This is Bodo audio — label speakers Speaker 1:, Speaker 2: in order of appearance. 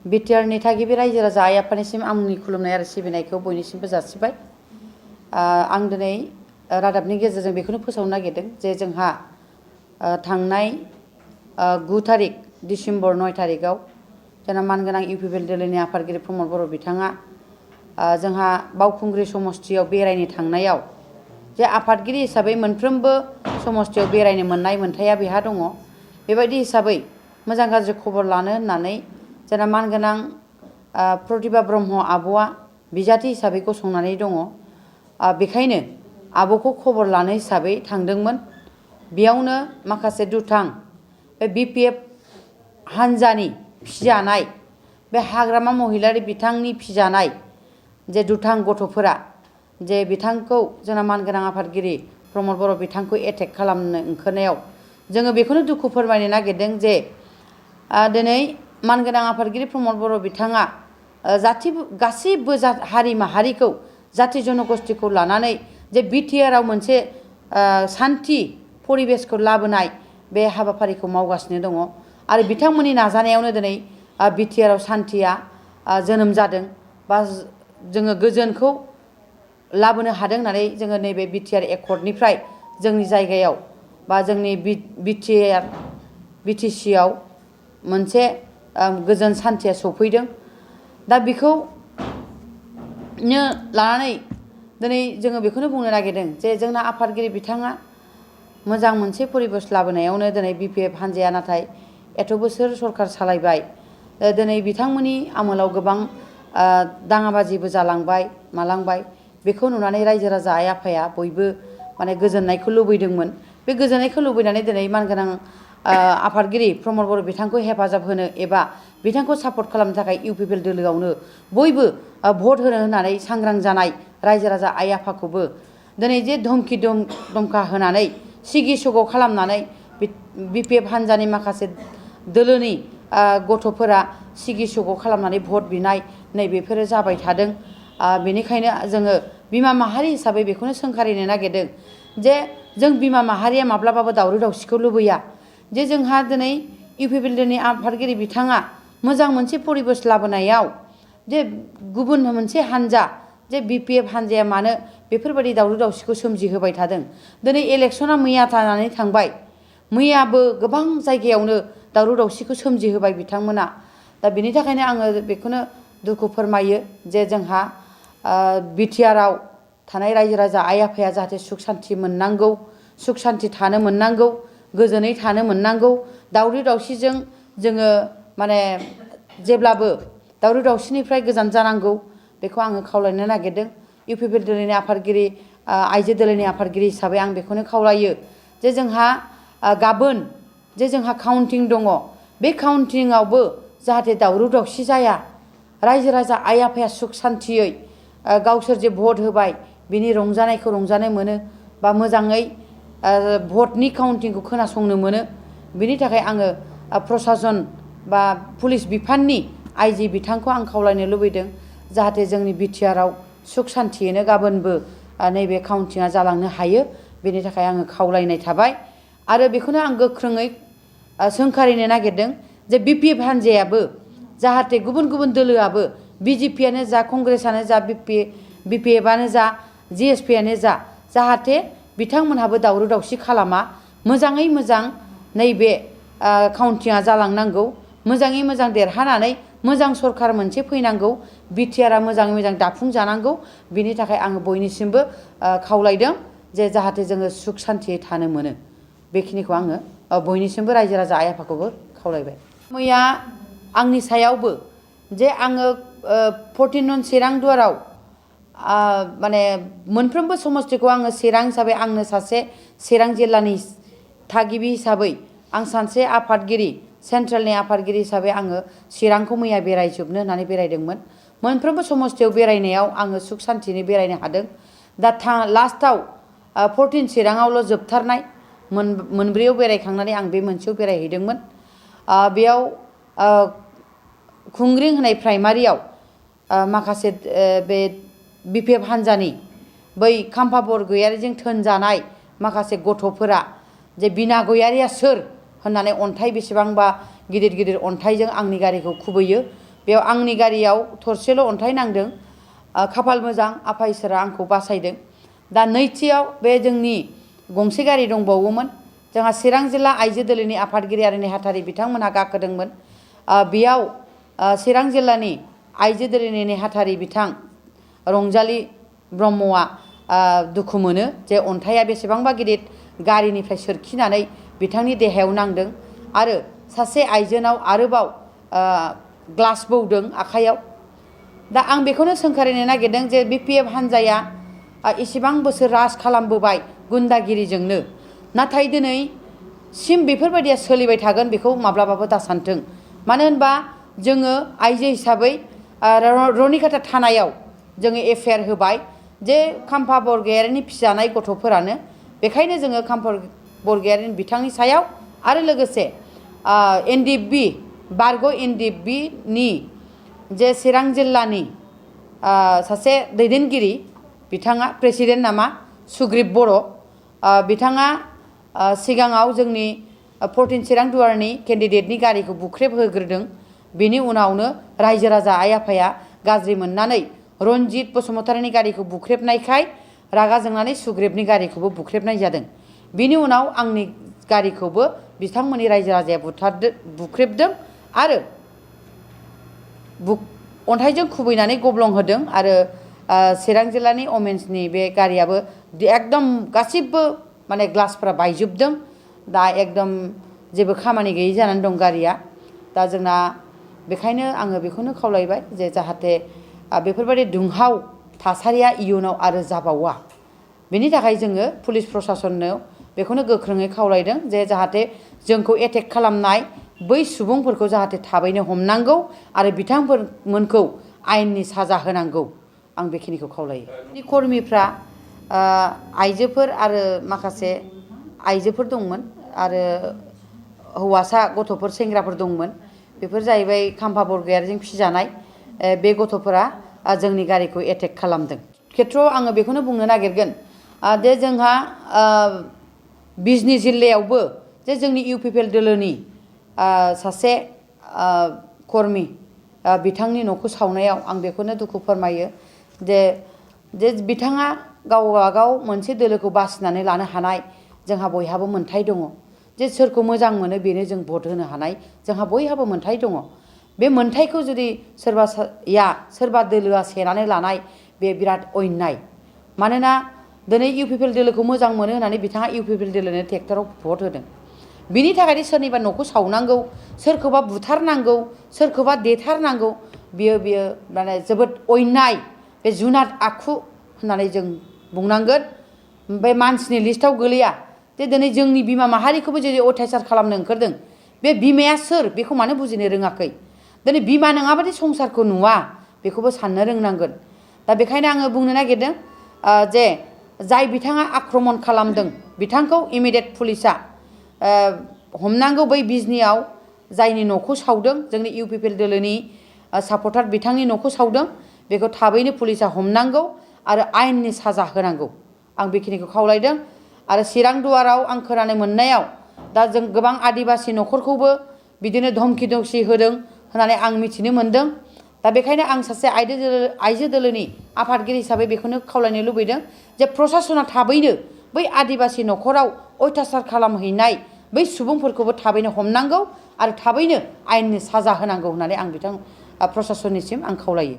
Speaker 1: बिटिआरनि थागिबि रायजो राजा आइ आफानिसिम आंनि खुलुमनाय आरो सिबिनायखौ बयनिसिमबो जासिबाय। आं दिनै रादाबनि गेजेरजों बेखौनो फोसावनो नागिरदों जे जोंहा थांनाय 9 तारिख डिसेम्बर 9 तारिखआव जोंना मानगोनां इउपिपिएल दोलोनि आफादगिरि प्रमद बर' बिथाङा जोंहा बावखुंग्रि समस्तियाव बेरायनो थांनायाव जे आफादगिरि हिसाबै मोनफ्रोमबो समस्तियाव बेरायनो मोननाय मोनथाया बेहा दङ। बेबायदि हिसाबै मोजां गाज्रि खबर लानो होननानै जोंना मानगोनां प्रतिभा ब्रह्म आब'आ बिजाथि हिसाबै गसंनानै दङ। बेखायनो आब'खौ खबर लानो हिसाबै थांदोंमोन। बेयावनो माखासे दुथां बिपिएफ हान्जानि फिजानाय बे हाग्रामा महिलारि बिथांनि फिजानाय जे दुथां गथ'फोरा जे बिथांखौ जोंना मानगोनां आफादगिरि प्रमद बर' बिथांखौ एटेक खालामनो ओंखारनायाव जोङो बेखौनो दुखु फोरमायनो नागिरदों जे दिनै मानगोनां आफादगिरि प्रमद बर' बिथाङा गासैबो हारि माहारिखौ जाथि जनगोष्ठीखौ लानानै जे बिटिआरआव मोनसे सान्थि परिबेसखौ लाबोनाय बे हाबाफारिखौ मावगासिनो दङ आरो बिथांमोननि नाजानायावनो दिनै बिटिआरआव सान्थिया जोनोम जादों बा जोङो गोजोनखौ लाबोनो हादों होननानै जोङो नैबे बिटिआर एकर्डनिफ्राय जोंनि जायगायाव बा जोंनि बिटिसिआव मोनसे गोजोन सान्थिया सफैदों। दा बेखौनो लानानै दिनै जोङो बेखौनो बुंनो नागिरदों जे जोंना आफादगिरि बिथाङा मोजां मोनसे परिबेस लाबोनायावनो दिनै बिपिएफ हान्जाया नाथाय एथ' बोसोर सरखार सालायबाय दिनै बिथांमोननि आमोलाव गोबां दाङाबाजिबो जालांबाय मालांबाय। बेखौ नुनानै रायजो राजा आइ आफाया बयबो माने गोजोननायखौ लुबैदोंमोन। बे गोजोननायखौ लुबैनानै दिनै मानगोनां आफादगिरि प्रमद बर' बिथांखौ हेफाजाब होनो एबा बिथांखौ सापर्ट खालामनो थाखाय इउपिपिएल दोलोआवनो बयबो भट होनो होननानै सांग्रां जानाय रायजो राजा आइ आफाखौबो दिनै जे धमखि दमखा होनानै सिगि सग' खालामनानै बिपिएफ हान्जानि माखासे दोलोनि गथ'फोरा सिगि सग' खालामनानै भट बिनाय नैबेफोरो जाबाय थादों। बेनिखायनो जोङो बिमा माहारि हिसाबै बेखौनो सोंखारिनो नागिरदों जे जों बिमा माहारिया माब्लाबाबो दावराव दावसिखौ लुबैया। जे जोंहा दिनै इउपिपिएल दोलोनि आफादगिरि बिथाङा मोजां मोनसे परिबेस लाबोनायाव जे गुबुन मोनसे हान्जा जे बिपिएफ हान्जाया मानो बेफोरबायदि दावराव दावसिखौ सोमजिहोबाय थादों। दिनै इलेक्सना मैया जानानै थांबाय। मैयाबो गोबां जायगायावनो दावराव दावसिखौ सोमजिहोबाय बिथांमोना। दा बेनि थाखायनो आङो बेखौनो दुखु फोरमायो जे जोंहा बिटिआरआव थानाय रायजो राजा आइ आफाया जाहाथे सुख सान्थि मोननांगौ, सुख सान्थि थानो मोननांगौ, गोजोनै थानो मोननांगौ। दावराव दावसिजों जोङो माने जेब्लाबो दावराव दावसिनिफ्राय गोजान जानांगौ बेखौ आङो खावलायनो नागिरदों। इउपिपिएल दोलोनि आफादगिरि आइजो दोलोनि आफादगिरि हिसाबै आं बेखौनो खावलायो जे जोंहा गाबोन जे जोंहा काउन्टिं दङ बे काउन्टिंआवबो जाहाथे दावराव दावसि जाया। रायजो राजा आइ आफाया सुख सान्थियै गावसोर जे भट होबाय बिनि रंजानायखौ रंजानो मोनो बा मोजाङै भटनि काउन्टिंखौ खोनासंनो मोनो। बिनि थाखाय आङो प्रसासन बा पुलिस बिफाननि आइजि बिथांखौ आं खावलायनो लुबैदों जाहाथे जोंनि बिटिआरआव सुख सान्थियैनो गाबोनबो नैबे काउन्टिंआ जालांनो हायो। बेनि थाखाय आङो खावलायनाय थाबाय आरो बेखौनो आं गोख्रोङै सोंखारिनो नागिरदों जे बिपिएफ हान्जायाबो जाहाथे गुबुन गुबुन दोलोआबो बिजेपिआनो जा कंग्रेसआनो जा बिपिएफआनो जा जिएसपिआनो जा जाहाथे बिथांमोनहाबो दावराव दावसि खालामा। मोजाङै मोजां नैबे काउन्टिंआ जालांनांगौ। मोजाङै मोजां देरहानानै मोजां सरखार मोनसे फैनांगौ। बिटिआरआ मोजाङै मोजां दाफुंजानांगौ। बिनि थाखाय आङो बयनिसिमबो खावलायदों जे जाहाथे जोङो सुख सान्थियै थानो मोनो। बेखिनिखौ आङो बयनिसिमबो रायजो राजा आइ आफाखौबो खावलायबाय। मैया आंनि सायावबो जे आङो 14 नं चिरां दुवाराव माने मोनफ्रोमबो समस्तिखौ आङो चिरां हिसाबै आंनो सासे चिरां जिल्लानि थागिबि हिसाबै आं सासे आफादगिरि सेन्ट्रेलनि आफादगिरि हिसाबै आङो चिरांखौ मैया बेरायजोबनो होननानै बेरायदोंमोन। मोनफ्रोमबो समस्तियाव बेरायनायाव आङो सुख सान्थियै बेरायनो हादों। दा लास्टआव 14 चिराङावल' जोबथारनाय मोनब्रैयाव बेरायखांनानै आं बे मोनसेयाव बेरायहैदोंमोन। बेयाव खुंग्रिं होनाय प्राइमारियाव माखासे बे बिपिएफ हान्जानि बै खाम्फाबर गयारिजों थोनजानाय माखासे गथ'फोरा जे बिना गयारिया सोर होननानै अन्थाइ बेसेबांबा गिदिर गिदिर अन्थाइजों आंनि गारिखौ खुबैयो। बेयाव आंनि गारियाव थरसेल' अन्थाइ नांदों। खाफाल मोजां आफा इसोरा आंखौ बासायदों। दा नैथियाव बे जोंनि गंसे गारि दंबावोमोन। जोंहा चिरां जिल्ला आइजो दोलोनि आफादगिरि आरो नेहाथारि बिथांमोनहा गाखोदोंमोन। बेयाव चिरां जिल्लानि आइजो दोलोनि नेहाथारि बिथां रंजालि ब्रह्मआ दुखु मोनो जे अन्थाइया बेसेबांबा गिदिर गारिनिफ्राय सोरखिनानै बिथांनि देहायाव नांदों आरो सासे आइजोनाव आरोबाव ग्लास बौदों आखाइयाव। दा आं बेखौनो सोंखारिनो नागिरदों जे BPF हान्जाया इसेबां बोसोर राज खालामबोबाय गुन्दागिरिजोंनो, नाथाय दिनैसिम बेफोरबायदिया सोलिबाय थागोन बेखौ माब्लाबाबो दासानथों। मानो होनबा जोङो आइजो हिसाबै रनिखाता थानायाव जोङो FIR होबाय जे खाम्फा बरगयारिनि फिजानाय गथ'फोरानो। बेखायनो जोङो खाम्फा बरगयारिनि बिथांनि सायाव आरो लोगोसे NDFB बारग' NDFBनि जे चिरां जिल्लानि सासे दैदेनगिरि बिथाङा प्रेसिडेन्ट नामा सुग्रीब बर' बिथाङा सिगाङाव जोंनि 14 चिरां दुवारनि केन्डिडेटनि गारिखौ बुख्रेब होग्रोदों। बेनि उनावनो रायजो राजा आइ आफाया गाज्रि मोननानै रनजित बसुमतारीनि गारिखौ बुख्रेबनायखाय रागा जोंनानै सुग्रीबनि गारिखौबो बुख्रेबनाय जादों। बिनि उनाव आंनि गारिखौबो बिथांमोननि रायजो राजाया बुख्रेबदों आरो अन्थाइजों खुबैनानै गब्लं होदों आरो चिरां जिल्लानि अमेन्सनि बे गारियाबो एकदम गासिबो माने ग्लासफ्रा बायजोबदों। दा एकदम जेबो खामानि गैयै जानानै दं गारिया। दा जोंना बेखायनो आङो बेखौनो खावलायबाय जे जाहाथे बेफोरबायदि दुंहाव थासारिया इयुनाव आरो जाबावा। बेनि थाखाय जोङो पुलिस प्रसासननो बेखौनो गोख्रोङै खावलायदों जे जाहाथे जोंखौ एटेक खालामनाय बै सुबुंफोरखौ जाहाथे थाबैनो हमनांगौ आरो बिथांमोनखौ आयेननि साजा होनांगौ। आं बेखिनिखौ खावलायो। कर्मीफ्रा आइजोफोर आरो माखासे आइजोफोर दंमोन आरो हौवासा गथ'फोर सेंग्राफोर दंमोन। बेफोर जाहैबाय खाम्फा बरगयारिजों फिजानाय बे गथ'फोरा जोंनि गारिखौ एटेक खालामदों। खेथ्रआव आङो बेखौनो बुंनो नागिरगोन जे जोंहा बिजनी जिल्लायावबो जे जोंनि UPPL दोलोनि सासे कर्मी बिथांनि न'खौ सावनायाव आं बेखौनो दुखु फोरमायो जे बिथाङा गावबागाव मोनसे दोलोखौ बासिनानै लानो हानाय जोंहा बयहाबो मोन्थाय दङ। जे सोरखौ मोजां मोनो बेनो जों भट होनो हानाय जोंहा बयहाबो मोन्थाय दङ। बे मोन्थायखौ जुदि सोरबा दोलोआ सेनानै लानाय बे बिराद अन्याय। मानोना दिनै UPPL दोलोखौ मोजां मोनो होननानै बिथाङा UPPL दोलोनो ट्रेक्टराव भट होदों। बिनि थाखायनो सोरनिबा न'खौ सावनांगौ, सोरखौबा बुथारनांगौ, सोरखौबा देथारनांगौ, बियो माने जोबोद अन्याय। बे जुनाद आखु होननानै जों बुंनांगोन। बे मानसिनि लिस्टआव गोलैया जे दिनै जोंनि बिमा माहारिखौबो जुदि अयथासार खालामनो ओंखारदों बे बिमाया सोर बेखौ मानो बुजिनो रोङाखै। दिनै बिमा नङाबादि संसारखौ नुवा बेखौबो साननो रोंनांगोन। दा बेखायनो आङो बुंनो नागिरदों जे जाय बिथाङा आक्रमन खालामदों बिथांखौ इमिडियेट पुलिसा हमनांगौ। बै बिजनीआव जायनि न'खौ सावदों जोंनि UPPL दोलोनि सापर्टार बिथांनि न'खौ सावदों बेखौ थाबैनो पुलिसा हमनांगौ आरो आयेननि साजा होनांगौ। आं बेखिनिखौ खावलायदों। आरो चिरां दुवाराव आं खोनानो मोननायाव दा जों गोबां आदिबासि न'खरखौबो बिदिनो धमखि होदों होननानै आं मिथिनो मोनदों। दा बेखायनो आं सासे आइजो दोलोनि आफादगिरि हिसाबै बेखौनो खावलायनो लुबैदों जे प्रसासना थाबैनो बै आदिबासि न'खराव अयथासार खालामहैनाय बै सुबुंफोरखौबो थाबैनो हमनांगौ आरो थाबैनो आयेननि साजा होनांगौ होननानै आं प्रसासननिसिम आं खावलायो।